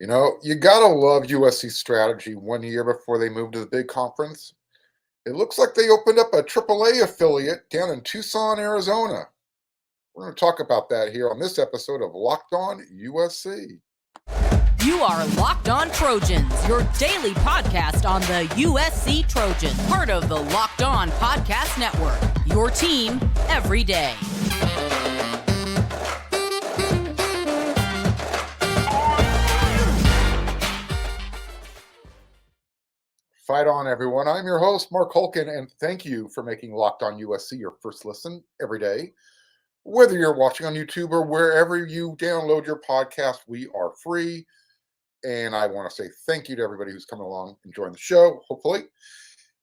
You gotta love USC's strategy 1 year before they moved to the big conference. It looks like they opened up a AAA affiliate down in Tucson, Arizona. We're going to talk about that here on this episode of Locked On USC. You are Locked On Trojans, your daily podcast on the USC Trojans, part of the Locked On Podcast Network, your team every day. Fight on, everyone. I'm your host, Mark Holkin, and thank you for making Locked On USC your first listen every day. Whether you're watching on YouTube or wherever you download your podcast, we are free. And I want to say thank you to everybody who's coming along, enjoying the show, hopefully.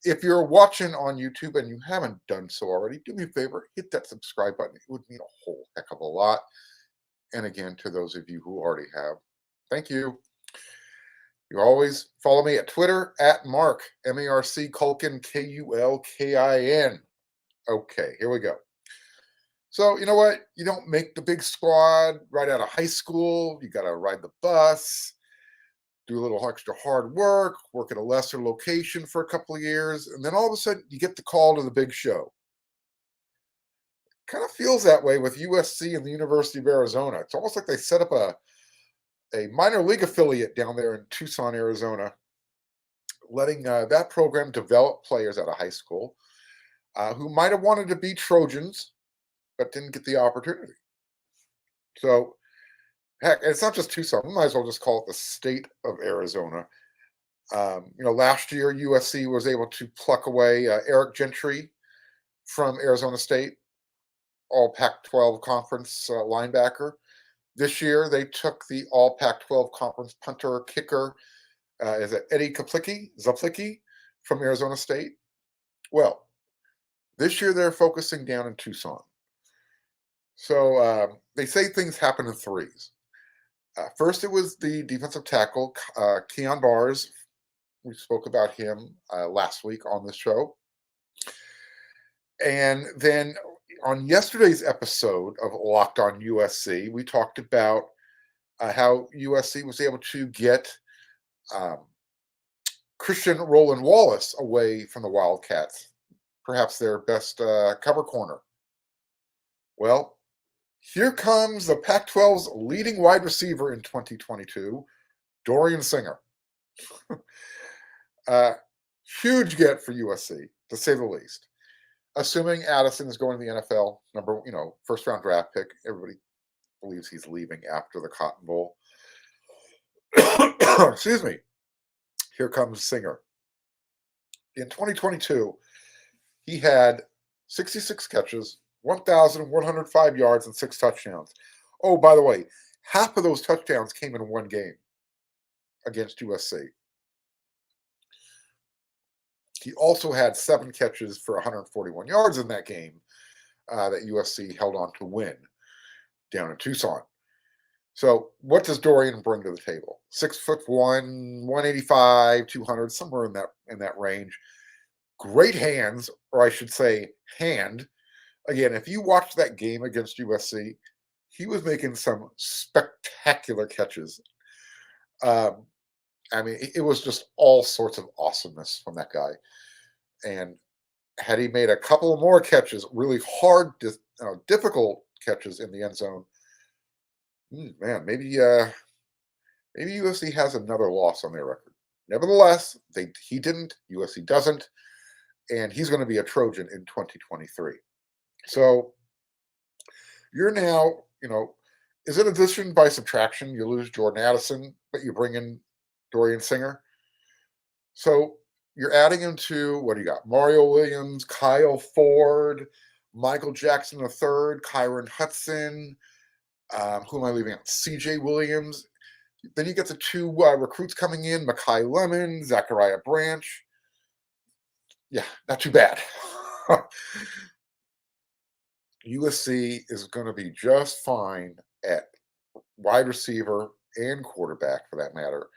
If you're watching on YouTube and you haven't done so already, do me a favor, hit that subscribe button. It would mean a whole heck of a lot. And again, to those of you who already have, thank you. You always follow me at Twitter at Mark, M-A-R-C, Kulkin, K-U-L-K-I-N. Okay, here we go. So, you know what? You don't make the big squad right out of high school. You got to ride the bus, do a little extra hard work at a lesser location for a couple of years, and then all of a sudden you get the call to the big show. Kind of feels that way with USC and the University of Arizona. It's almost like they set up a minor league affiliate down there in Tucson, Arizona, letting that program develop players out of high school who might have wanted to be Trojans, but didn't get the opportunity. So, heck, it's not just Tucson. We might as well just call it the state of Arizona. Last year, USC was able to pluck away Eric Gentry from Arizona State, all Pac-12 conference linebacker. This year, they took the all Pac-12 conference punter kicker, is it Eddie Zaplicki from Arizona State? Well, this year they're focusing down in Tucson. So they say things happen in threes. First, it was the defensive tackle, Keon Bars. We spoke about him last week on this show. And then on yesterday's episode of Locked On USC, we talked about how USC was able to get Christian Roland Wallace away from the Wildcats, perhaps their best cover corner. Well, here comes the Pac-12's leading wide receiver in 2022, Dorian Singer. Huge get for USC, to say the least. Assuming Addison is going to the NFL, first round draft pick, everybody believes he's leaving after the Cotton Bowl. Excuse me. Here comes Singer. In 2022, he had 66 catches, 1,105 yards, and 6 touchdowns. Oh, by the way, half of those touchdowns came in one game against USC. He also had 7 catches for 141 yards in that game that USC held on to win down in Tucson. So what does Dorian bring to the table? 6'1", 185, 200, somewhere in that range. Great hands, or I should say hand. Again, if you watch that game against USC, he was making some spectacular catches. It was just all sorts of awesomeness from that guy. And had he made a couple more catches, really hard, difficult catches in the end zone, man, maybe USC has another loss on their record. Nevertheless, he didn't, USC doesn't, and he's going to be a Trojan in 2023. So you're now, is it addition by subtraction? You lose Jordan Addison, but you bring in Dorian Singer. So you're adding into, what do you got? Mario Williams, Kyle Ford, Michael Jackson III, Kyron Hudson. Who am I leaving out? CJ Williams. Then you get the 2 recruits coming in, Makai Lemon, Zachariah Branch. Yeah, not too bad. USC is going to be just fine at wide receiver and quarterback, for that matter,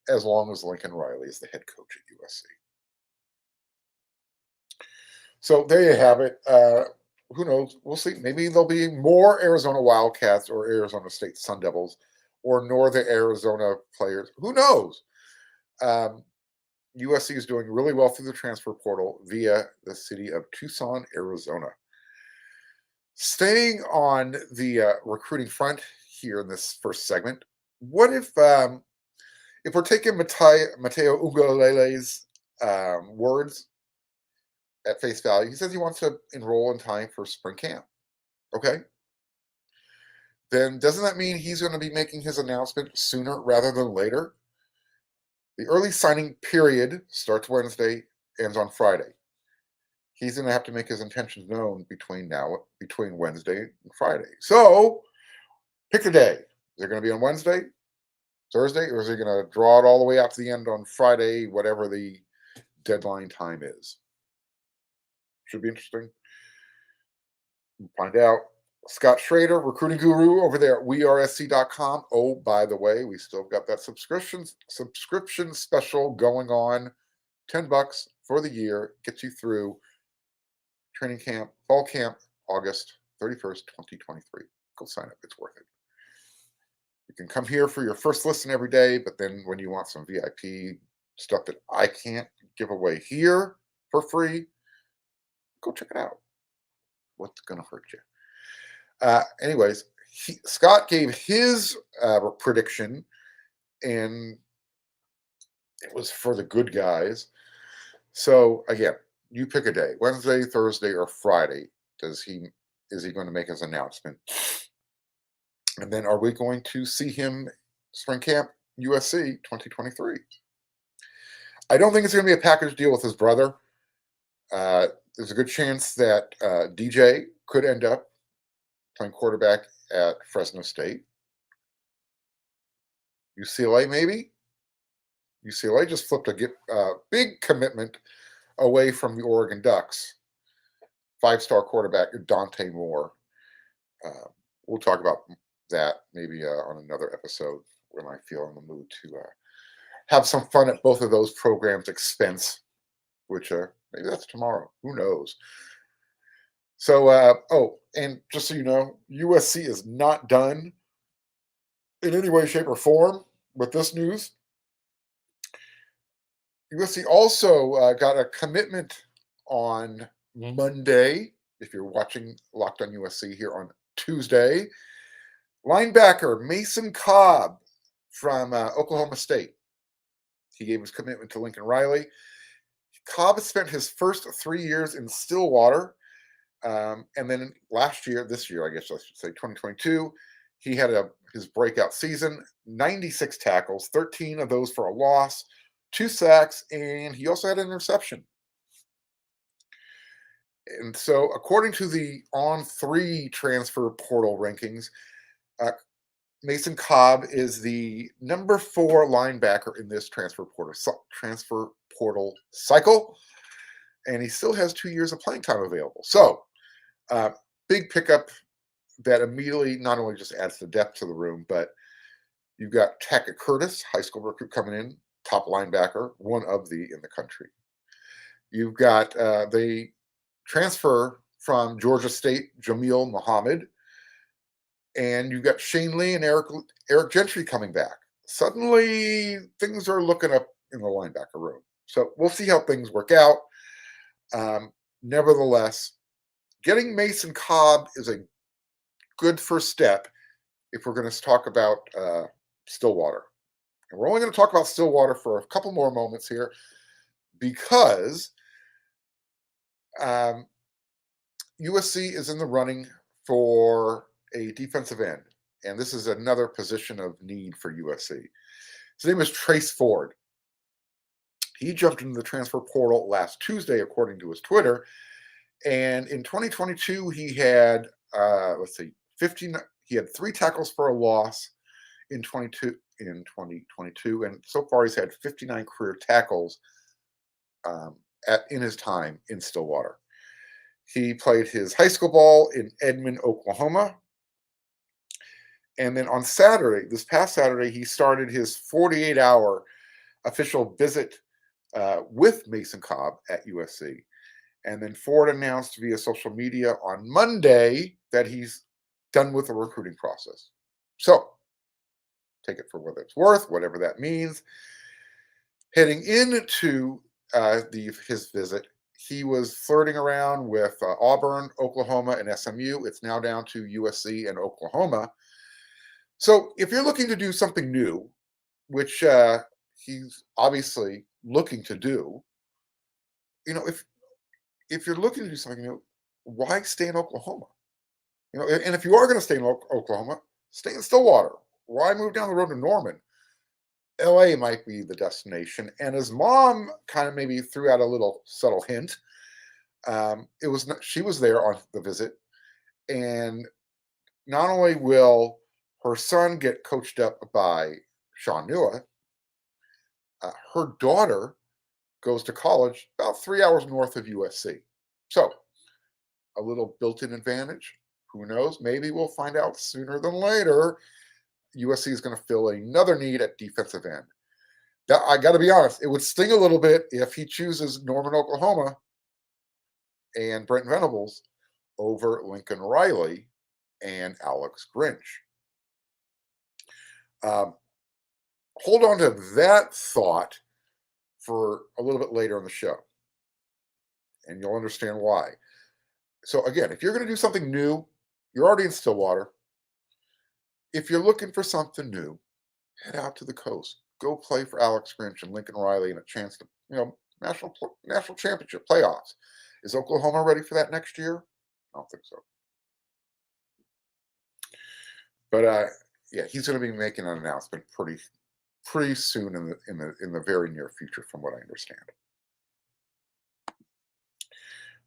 as long as Lincoln Riley is the head coach at USC. So there you have it. Who knows? We'll see. Maybe there'll be more Arizona Wildcats or Arizona State Sun Devils or Northern Arizona players. Who knows? USC is doing really well through the transfer portal via the city of Tucson, Arizona. Staying on the recruiting front here in this first segment, what if we're taking Mateo Ungolele's words at face value? He says he wants to enroll in time for spring camp. Okay. Then doesn't that mean he's going to be making his announcement sooner rather than later? The early signing period starts Wednesday, ends on Friday. He's going to have to make his intentions known between Wednesday and Friday. So pick a day. Is it going to be on Wednesday, Thursday, or is he going to draw it all the way out to the end on Friday, whatever the deadline time is? Should be interesting. We'll find out. Scott Schrader, recruiting guru over there at wearesc.com. Oh, by the way, we still got that subscription special going on. $10 for the year. Gets you through training camp, fall camp, August 31st, 2023. Go sign up. It's worth it. You can come here for your first listen every day, but then when you want some VIP stuff that I can't give away here for free, go check it out. What's going to hurt you? Anyways, Scott gave his prediction, and it was for the good guys. So again, you pick a day: Wednesday, Thursday, or Friday. Is he going to make his announcement? And then, are we going to see him spring camp USC 2023? I don't think it's going to be a package deal with his brother. There's a good chance that DJ could end up playing quarterback at Fresno State. UCLA, maybe? UCLA just flipped a big commitment away from the Oregon Ducks. 5-star quarterback Dante Moore. We'll talk about that maybe on another episode when I feel in the mood to have some fun at both of those programs' expense, which maybe that's tomorrow. Who knows? So, and just so you know, USC is not done in any way, shape, or form with this news. USC also got a commitment on Monday, if you're watching Locked on USC here on Tuesday. Linebacker Mason Cobb from Oklahoma State. He gave his commitment to Lincoln Riley. Cobb spent his first 3 years in Stillwater. And then this year, I guess I should say 2022, he had his breakout season, 96 tackles, 13 of those for a loss, 2 sacks, and he also had an interception. And so according to the On3 transfer portal rankings, Mason Cobb is the number 4 linebacker in this transfer portal cycle, and he still has 2 years of playing time available. So big pickup that immediately not only just adds the depth to the room, but you've got Tackett Curtis, high school recruit coming in, top linebacker, one of in the country. You've got the transfer from Georgia State, Jamil Muhammad, and you've got Shane Lee and Eric Gentry coming back. Suddenly, things are looking up in the linebacker room. So we'll see how things work out. Nevertheless, getting Mason Cobb is a good first step if we're going to talk about Stillwater. And we're only going to talk about Stillwater for a couple more moments here because USC is in the running for a defensive end. And this is another position of need for USC. His name is Trace Ford. He jumped into the transfer portal last Tuesday, according to his Twitter. And in 2022, he had, 15. He had 3 tackles for a loss in 2022, and so far he's had 59 career tackles in his time in Stillwater. He played his high school ball in Edmond, Oklahoma. And then on Saturday, this past Saturday, he started his 48-hour official visit with Mason Cobb at USC. And then Ford announced via social media on Monday that he's done with the recruiting process. So take it for what it's worth, whatever that means. Heading into his visit, he was flirting around with Auburn, Oklahoma, and SMU. It's now down to USC and Oklahoma. So if you're looking to do something new, which he's obviously looking to do, if you're looking to do something new, why stay in Oklahoma? And if you are going to stay in Oklahoma, stay in Stillwater. Why move down the road to Norman? LA might be the destination. And his mom kind of maybe threw out a little subtle hint. She was there on the visit, and not only will her son get coached up by Sean Nua, her daughter goes to college about 3 hours north of USC. So a little built-in advantage. Who knows? Maybe we'll find out sooner than later. USC is going to fill another need at defensive end. Now, I got to be honest, it would sting a little bit if he chooses Norman, Oklahoma and Brent Venables over Lincoln Riley and Alex Grinch. Hold on to that thought for a little bit later in the show, and you'll understand why. So again, if you're going to do something new, you're already in Stillwater. If you're looking for something new, head out to the coast. Go play for Alex Grinch and Lincoln Riley and a chance to, national championship playoffs. Is Oklahoma ready for that next year? I don't think so. But yeah, he's going to be making an announcement pretty soon in the very near future, from what I understand.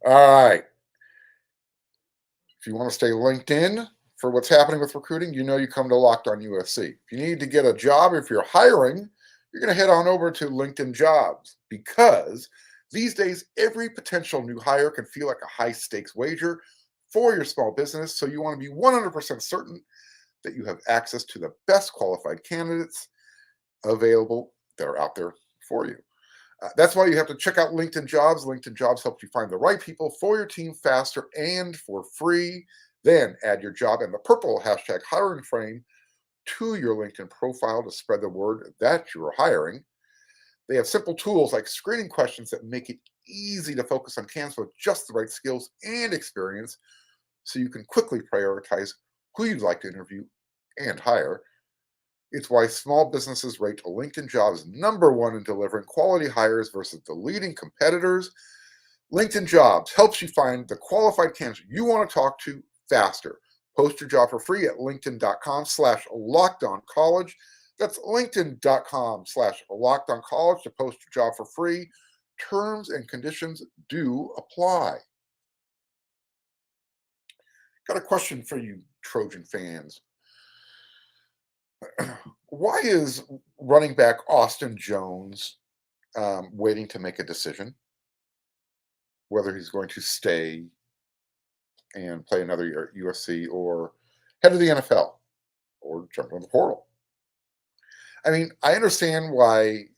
All right. If you want to stay linked in for what's happening with recruiting, you come to Locked On USC. If you need to get a job, if you're hiring, you're going to head on over to LinkedIn Jobs, because these days, every potential new hire can feel like a high-stakes wager for your small business. So you want to be 100% certain that you have access to the best qualified candidates available that are out there for you. That's why you have to check out LinkedIn Jobs. LinkedIn Jobs helps you find the right people for your team faster and for free. Then add your job and the purple hashtag hiring frame to your LinkedIn profile to spread the word that you're hiring. They have simple tools like screening questions that make it easy to focus on candidates with just the right skills and experience, so you can quickly prioritize who you'd like to interview and hire. It's why small businesses rate LinkedIn Jobs #1 in delivering quality hires versus the leading competitors. LinkedIn Jobs helps you find the qualified candidates you want to talk to faster. Post your job for free at linkedin.com/lockedoncollege. That's linkedin.com/lockedoncollege to post your job for free. Terms and conditions do apply. Got a question for you, Trojan fans. Why is running back Austin Jones waiting to make a decision whether he's going to stay and play another year at USC or head to the NFL or jump in the portal? I mean, I understand why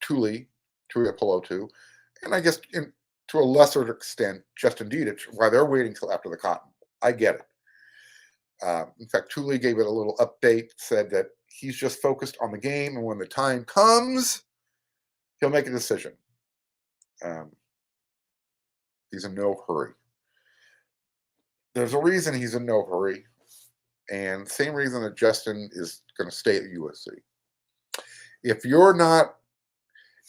Tuiapolotu, and I guess to a lesser extent, Justin Dietich, why they're waiting till after the Cotton. I get it. In fact, Tuli gave it a little update, said that he's just focused on the game, and when the time comes, he'll make a decision. He's in no hurry. There's a reason he's in no hurry, and same reason that Justin is going to stay at USC. If you're not,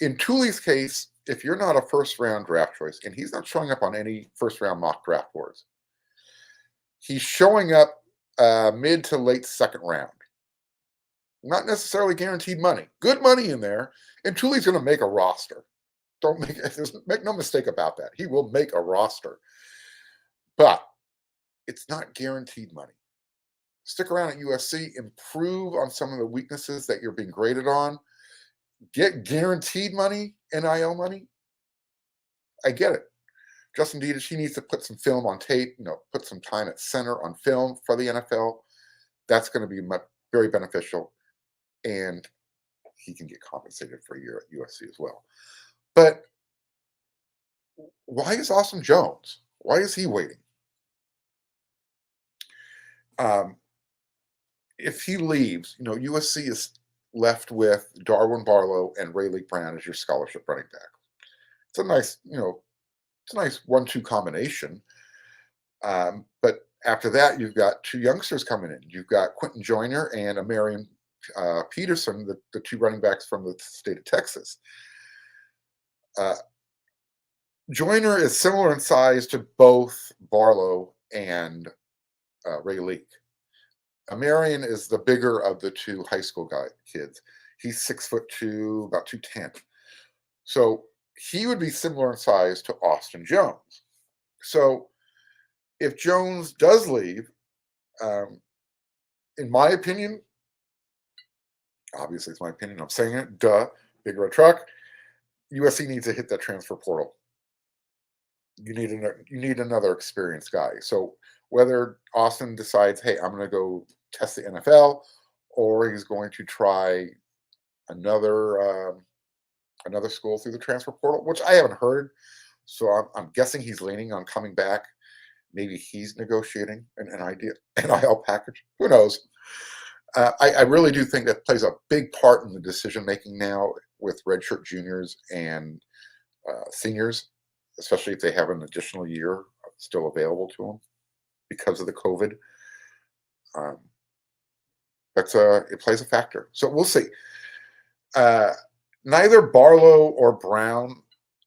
in Tuli's case, if you're not a first-round draft choice, and he's not showing up on any first-round mock draft boards, he's showing up mid to late second round. Not necessarily guaranteed money. Good money in there, and Tuli's going to make a roster. Make no mistake about that. He will make a roster. But it's not guaranteed money. Stick around at USC, improve on some of the weaknesses that you're being graded on, get guaranteed money, NIL money. I get it. Justin Dietich, he needs to put some film on tape, put some time at center on film for the NFL. That's going to be very beneficial, and he can get compensated for a year at USC as well. But why is Austin Jones? Why is he waiting? if he leaves, USC is left with Darwin Barlow and Ray Leak Brown as your scholarship running back. It's a nice, it's a nice 1-2 combination. But after that, you've got two youngsters coming in. You've got Quentin Joyner and Amarian Peterson, the two running backs from the state of Texas. Joyner is similar in size to both Barlow and Ray Leak. Amarian is the bigger of the two high school kids. He's 6'2", about 210. So he would be similar in size to Austin Jones. So if Jones does leave, in my opinion, obviously it's my opinion, I'm saying it, bigger a truck, USC needs to hit that transfer portal. You need another experienced guy. So whether Austin decides, hey, I'm going to go test the NFL, or he's going to try another school through the transfer portal, which I haven't heard. So I'm guessing he's leaning on coming back. Maybe he's negotiating an NIL package. Who knows? I really do think that plays a big part in the decision making now with redshirt juniors and seniors, especially if they have an additional year still available to them because of the COVID. It plays a factor. So we'll see. Neither Barlow or Brown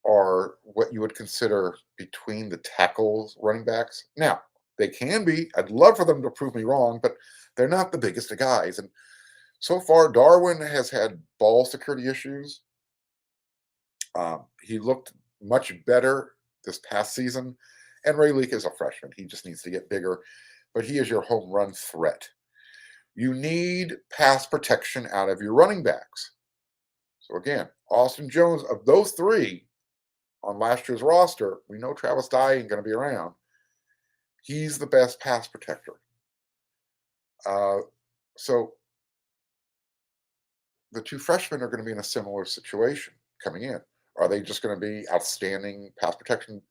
are what you would consider between the tackles running backs. Now, they can be. I'd love for them to prove me wrong, but they're not the biggest of guys. And so far, Darwin has had ball security issues. He looked much better this past season. And Ray Leak is a freshman. He just needs to get bigger. But he is your home run threat. You need pass protection out of your running backs. So again, Austin Jones, of those three on last year's roster, we know Travis Dye ain't going to be around. He's the best pass protector. So the two freshmen are going to be in a similar situation coming in. Are they just going to be outstanding pass protection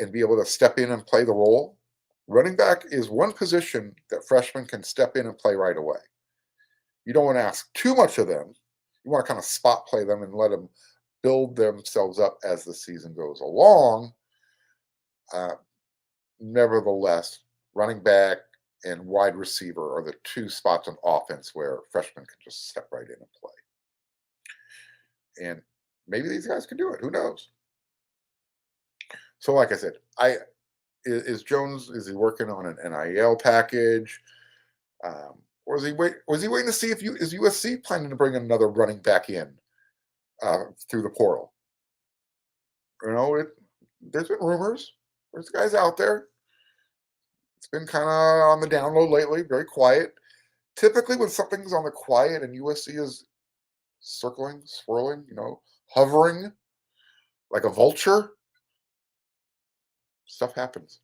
and be able to step in and play the role? Running back is one position that freshmen can step in and play right away. You don't want to ask too much of them. You want to kind of spot play them and let them build themselves up as the season goes along. Nevertheless, running back and wide receiver are the two spots on offense where freshmen can just step right in and play. And maybe these guys can do it. Who knows? So like I said, is he working on an NIL package? Or was he waiting to see is USC planning to bring another running back in through the portal? There's been rumors. There's guys out there. It's been kind of on the down low lately, very quiet. Typically, when something's on the quiet and USC is circling, swirling, hovering like a vulture, stuff happens.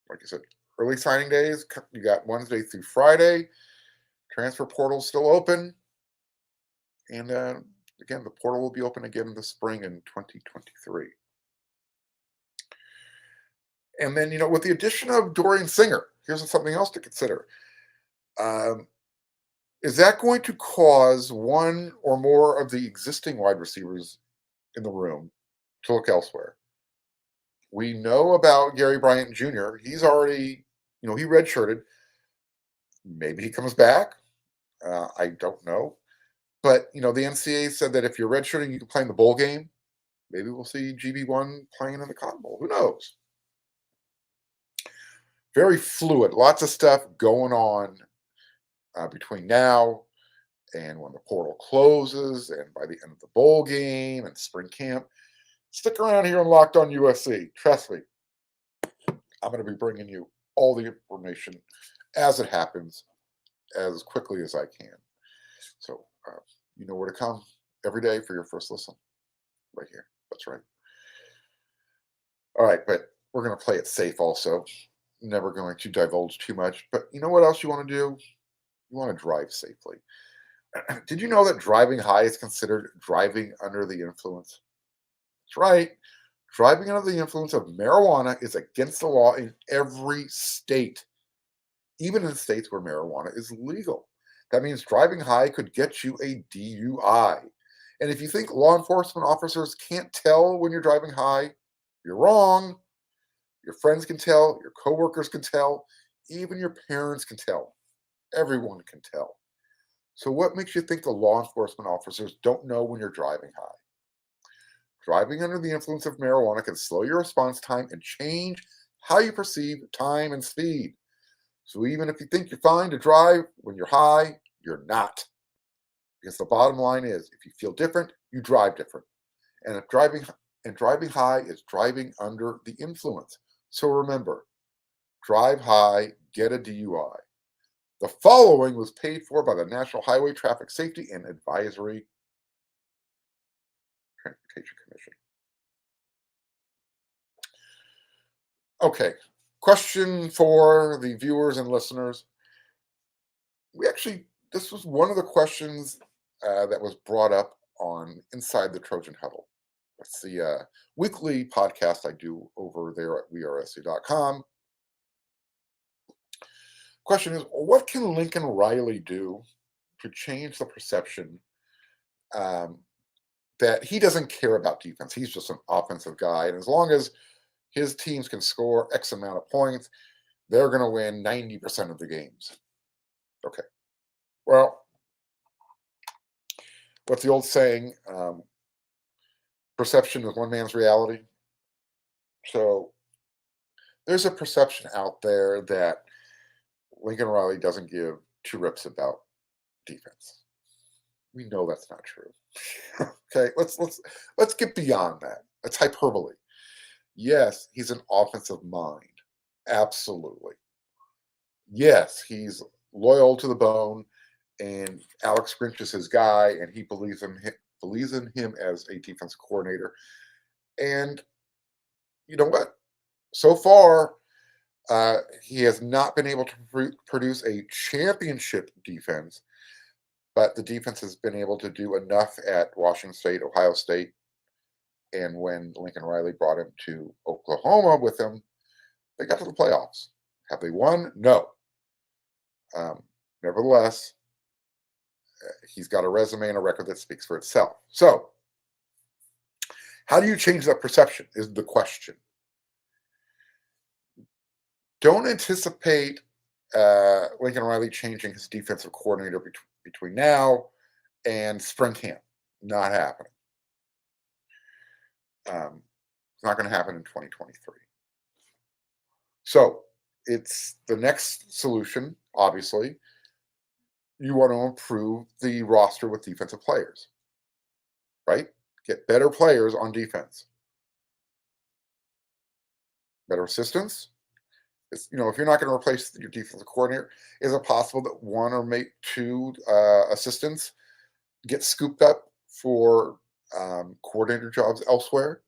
Like I said, early signing days, you got Wednesday through Friday. Transfer portal's still open. And again, the portal will be open again in the spring in 2023. And then, with the addition of Dorian Singer, here's something else to consider. Is that going to cause one or more of the existing wide receivers in the room to look elsewhere? We know about Gary Bryant Jr. He's already, he redshirted. Maybe he comes back. I don't know. But, the NCAA said that if you're redshirting, you can play in the bowl game. Maybe we'll see GB1 playing in the Cotton Bowl. Who knows? Very fluid. Lots of stuff going on between now and when the portal closes and by the end of the bowl game and spring camp. Stick around here on Locked On USC. Trust me, I'm going to be bringing you all the information as it happens as quickly as I can. So you know where to come every day for your first listen. Right here. That's right. All right, but we're going to play it safe also. Never going to divulge too much. But you know what else you want to do? You want to drive safely. Did you know that driving high is considered driving under the influence? That's right. Driving under the influence of marijuana is against the law in every state. even in states where marijuana is legal. That means driving high could get you a DUI. And if you think law enforcement officers can't tell when you're driving high, you're wrong. Your friends can tell, your coworkers can tell, even your parents can tell. Everyone can tell. So what makes you think the law enforcement officers don't know when you're driving high? Driving under the influence of marijuana can slow your response time and change how you perceive time and speed. So even if you think you're fine to drive when you're high, you're not. Because the bottom line is, if you feel different, you drive different. And if driving high is driving under the influence. So remember, drive high, get a DUI. The following was paid for by the National Highway Traffic Safety and Advisory Transportation Commission. Okay, question for the viewers and listeners. This was one of the questions that was brought up on Inside the Trojan Huddle. It's the weekly podcast I do over there at wearesc.com. Question is, what can Lincoln Riley do to change the perception that he doesn't care about defense? He's just an offensive guy. And as long as his teams can score X amount of points, they're going to win 90% of the games. Okay. Well, what's the old saying? Perception is one man's reality. So there's a perception out there that Lincoln Riley doesn't give two rips about defense. We know that's not true. Okay, let's get beyond that. That's hyperbole. Yes, he's an offensive mind. Absolutely. Yes, he's loyal to the bone, and Alex Grinch is his guy, and he believes in him as a defense coordinator. And you know what? So far, he has not been able to produce a championship defense, but the defense has been able to do enough at Washington State, Ohio State, and when Lincoln Riley brought him to Oklahoma with him, they got to the playoffs. Have they won? No. Nevertheless, he's got a resume and a record that speaks for itself. So, how do you change that perception is the question. Don't anticipate Lincoln Riley changing his defensive coordinator between now and spring camp. Not happening. It's not going to happen in 2023. So it's the next solution, obviously. You want to improve the roster with defensive players, right? Get better players on defense. Better assistants. If you're not going to replace your defensive coordinator, is it possible that one or maybe two assistants get scooped up for coordinator jobs elsewhere?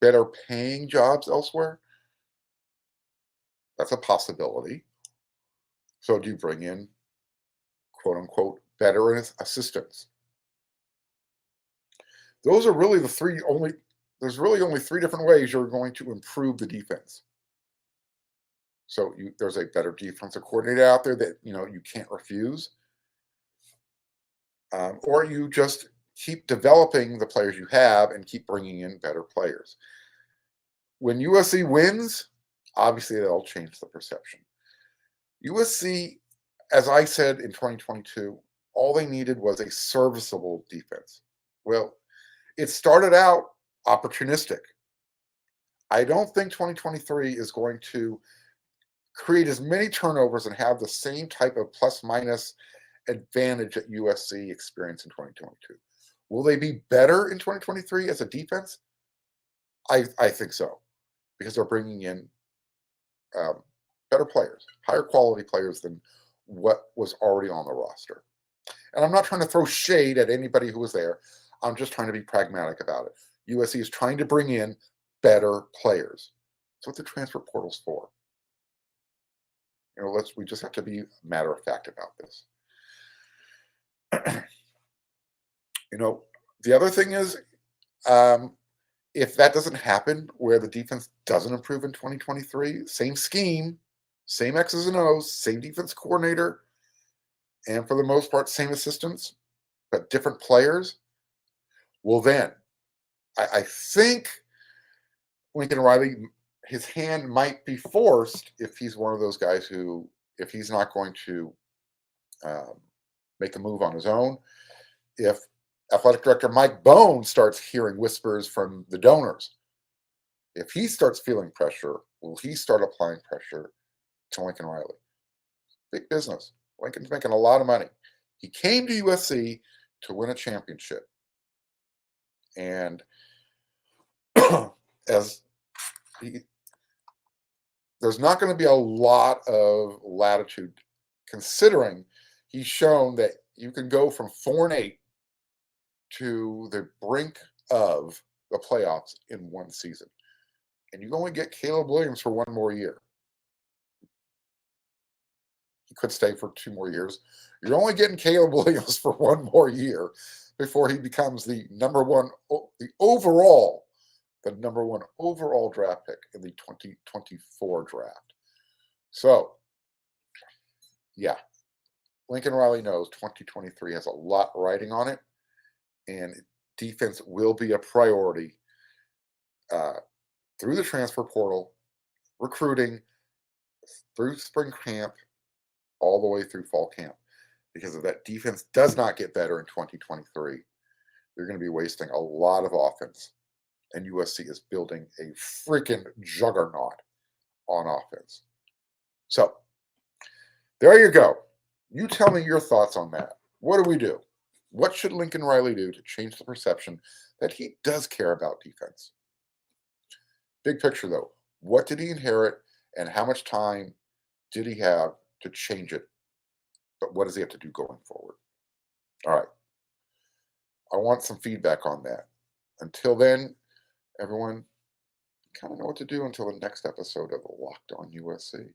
Better paying jobs elsewhere? That's a possibility. So do you bring in, quote unquote, better assistants? Those are really there's really only three different ways you're going to improve the defense. So there's a better defensive coordinator out there that you can't refuse, or you just keep developing the players you have and keep bringing in better players. When USC wins, obviously that'll change the perception. USC, as I said in 2022, all they needed was a serviceable defense. Well, it started out opportunistic. I don't think 2023 is going to create as many turnovers and have the same type of plus-minus advantage that USC experienced in 2022. Will they be better in 2023 as a defense? I think so, because they're bringing in better players, higher quality players than what was already on the roster. And I'm not trying to throw shade at anybody who was there. I'm just trying to be pragmatic about it. USC is trying to bring in better players. That's what the transfer portal's for. We just have to be matter of fact about this. The other thing is, if that doesn't happen, where the defense doesn't improve in 2023, same scheme, Same X's and O's, same defense coordinator, and for the most part, same assistants, but different players. Well, then, I think Lincoln Riley, his hand might be forced if he's one of those guys who, if he's not going to make a move on his own, if athletic director Mike Bone starts hearing whispers from the donors, if he starts feeling pressure, will he start applying pressure to Lincoln Riley? Big business. Lincoln's making a lot of money. He came to USC to win a championship. And as there's not going to be a lot of latitude, considering he's shown that you can go from 4-8 to the brink of the playoffs in one season. And you only get Caleb Williams for one more year. He could stay for 2 more years. You're only getting Caleb Williams for one more year before he becomes the number one overall draft pick in the 2024 draft. So, yeah, Lincoln Riley knows 2023 has a lot riding on it, and defense will be a priority through the transfer portal, recruiting, through spring camp, all the way through fall camp. Because if that defense does not get better in 2023, they're going to be wasting a lot of offense. And USC is building a freaking juggernaut on offense. So, there you go. You tell me your thoughts on that. What do we do? What should Lincoln Riley do to change the perception that he does care about defense? Big picture, though. What did he inherit, and how much time did he have to change it? But what does he have to do going forward? All right. I want some feedback on that. Until then, everyone, kind of know what to do until the next episode of Locked On USC.